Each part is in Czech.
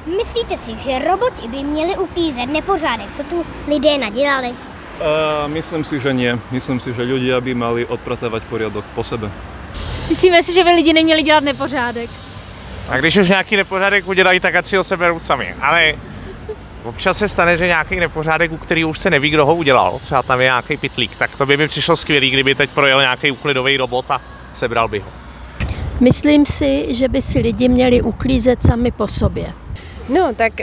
Myslíte si, že roboti by měli uklízet nepořádek, co tu lidé nadělali? Myslím si, že nie. Myslím si, že ľudia by mali odpratávať poriadok po sebe. Myslíme si, že by lidi neměli dělat nepořádek. A když už nějaký nepořádek udělají, tak ať si ho seberou sami. Ale občas se stane, že nějaký nepořádek, u kterého už se neví, kdo ho udělal, třeba tam je nějaký pytlík, tak to by mi přišlo skvělý, kdyby teď projel nějaký úklidový robot a sebral by ho. Myslím si, že by si lidi měli uklízet sami po sobě. No, tak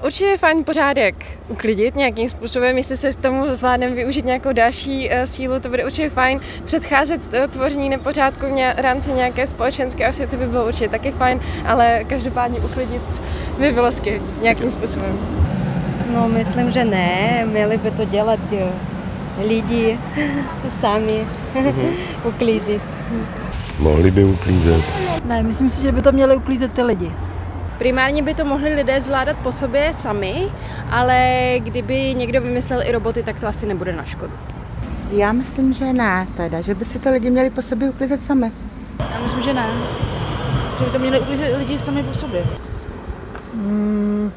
určitě je fajn pořádek uklidit nějakým způsobem, jestli se k tomu zvládneme využít nějakou další sílu, to bude určitě fajn. Předcházet tvoření nepořádku v rámci nějaké společenské osvěty by bylo určitě taky fajn, ale každopádně uklidit by bylo skvělé nějakým způsobem. No, myslím, že ne, měli by to dělat lidi sami, uklízet. Mohli by uklízet. Ne, myslím si, že by to měli uklízet ty lidi. Primárně by to mohli lidé zvládat po sobě sami, ale kdyby někdo vymyslel i roboty, tak to asi nebude na škodu. Já myslím, že ne, teda, že by si to lidi měli po sobě uklízet sami. Já myslím, že ne. Že by to měli uklízet lidi sami po sobě.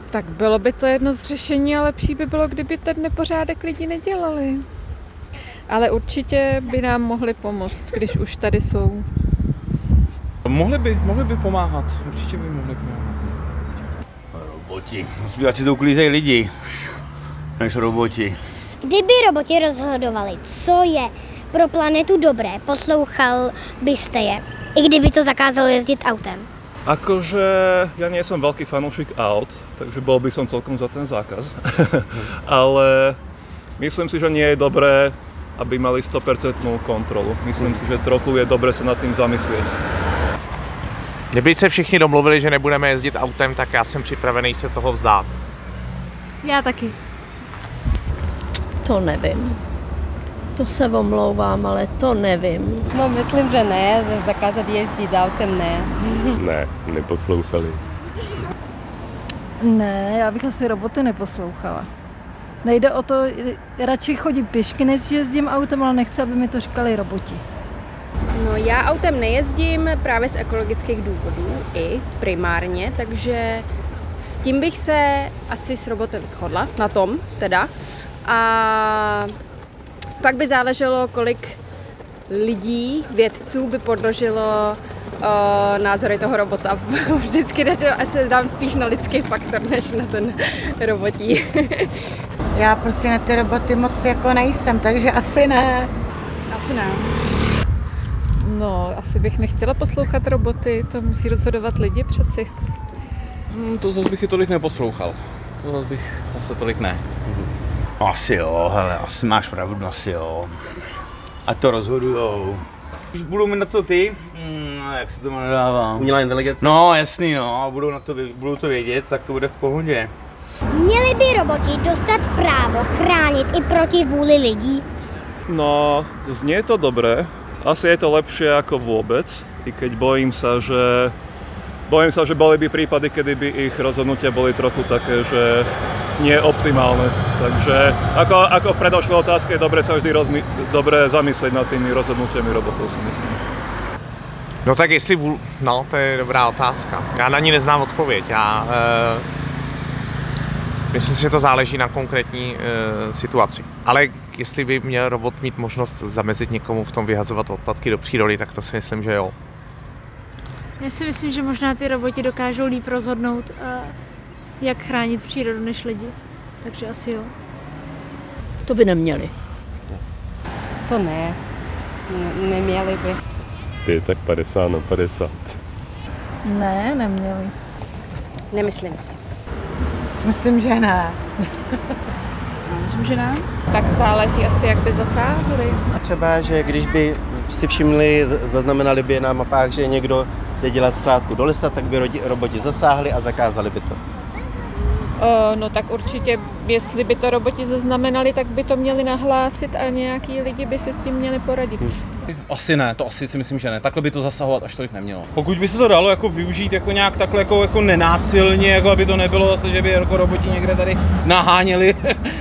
Tak bylo by to jedno z řešení, ale lepší by bylo, kdyby ten nepořádek lidi nedělali. Ale určitě by nám mohli pomoct, když už tady jsou. Mohli by pomáhat, určitě by mohli pomáhat. Roboti, radši to uklízejí lidi, než roboti. Kdyby roboti rozhodovali, co je pro planetu dobré, poslouchal byste je, i kdyby to zakázalo jezdit autem? Akože ja nie som veľký fanúšik aut, takže bol by som celkom za ten zákaz. Ale myslím si, že nie je dobré, aby mali 100% kontrolu. Myslím si, že trochu je dobré sa nad tým zamyslieť. Kdyby se všichni domluvili, že nebudeme jezdit autem, tak já jsem připravený se toho vzdát. Já taky. To nevím. To se omlouvám, ale to nevím. No, myslím, že ne, zakázat jezdit autem ne. Ne, neposlouchali. Ne, já bych asi roboty neposlouchala. Nejde o to, radši chodím pěšky, než jezdím autem, ale nechci, aby mi to říkali roboti. No, já autem nejezdím právě z ekologických důvodů i primárně, takže s tím bych se asi s robotem shodla, na tom teda. A pak by záleželo, kolik lidí, vědců by podložilo názory toho robota. Vždycky se dám spíš na lidský faktor, než na ten robotí. Já prostě na ty roboty moc jako nejsem, takže asi ne. Asi ne. No, asi bych nechtěla poslouchat roboty, to musí rozhodovat lidi přeci. To zase bych i tolik neposlouchal. To zase bych zase tolik ne. Asi jo, hele, asi máš pravdu, asi jo. A to rozhodujou. Když budou mít na to ty, jak se tomu nedává? Umělá inteligence? No, jasný, no, a budou to vědět, tak to bude v pohodě. Měli by roboti dostat právo chránit i proti vůli lidí? No, znie to dobre. Asi je to lepšie ako vôbec, i keď bojím sa, že boli by prípady, kedy by ich rozhodnutia boli trochu také, že nie optimálne. Takže ako v predošlej otázke je dobre sa vždy dobre zamyslieť nad tými rozhodnutiami robotov, si myslím. No tak jestli no, to je dobrá otázka. Já na ní neznám odpověď. Myslím si, že to záleží na konkrétní situaci. Ale jestli by měl robot mít možnost zamezit někomu v tom vyhazovat odpadky do přírody, tak to si myslím, že jo. Já si myslím, že možná ty roboti dokážou líp rozhodnout, jak chránit přírodu než lidi. Takže asi jo. To by neměli. To ne, neměli by. Je tak 50/50. Ne, neměli. Nemyslím si. Myslím, že ne. Myslím, že ne. Tak záleží asi, jak by zasáhli. A třeba, že když by si všimli, zaznamenali by na mapách, že někdo jde dělat skládku do lesa, tak by roboti zasáhli a zakázali by to. No tak určitě, jestli by to roboti zaznamenali, tak by to měli nahlásit a nějaký lidi by si s tím měli poradit. Asi ne, to asi si myslím, že ne. Takhle by to zasahovat až tolik nemělo. Pokud by se to dalo jako využít jako nějak takhle jako nenásilně, jako aby to nebylo zase, že by jako roboti někde tady naháněli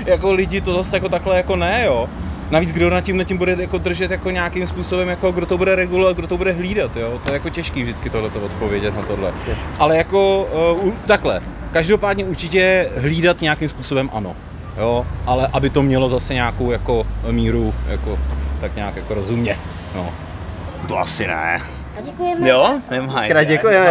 jako lidi, to zase jako takhle jako ne, jo. Navíc kdo nad tím bude jako držet jako nějakým způsobem, jako kdo to bude regulovat, kdo to bude hlídat, jo? To je jako těžký vždycky tohleto odpovědět na tohle. Ale jako takhle, každopádně určitě hlídat nějakým způsobem ano, jo? Ale aby to mělo zase nějakou jako míru, jako tak nějak jako rozumně, no. To asi ne. Děkujeme. Jo, nemaj. Děkujeme.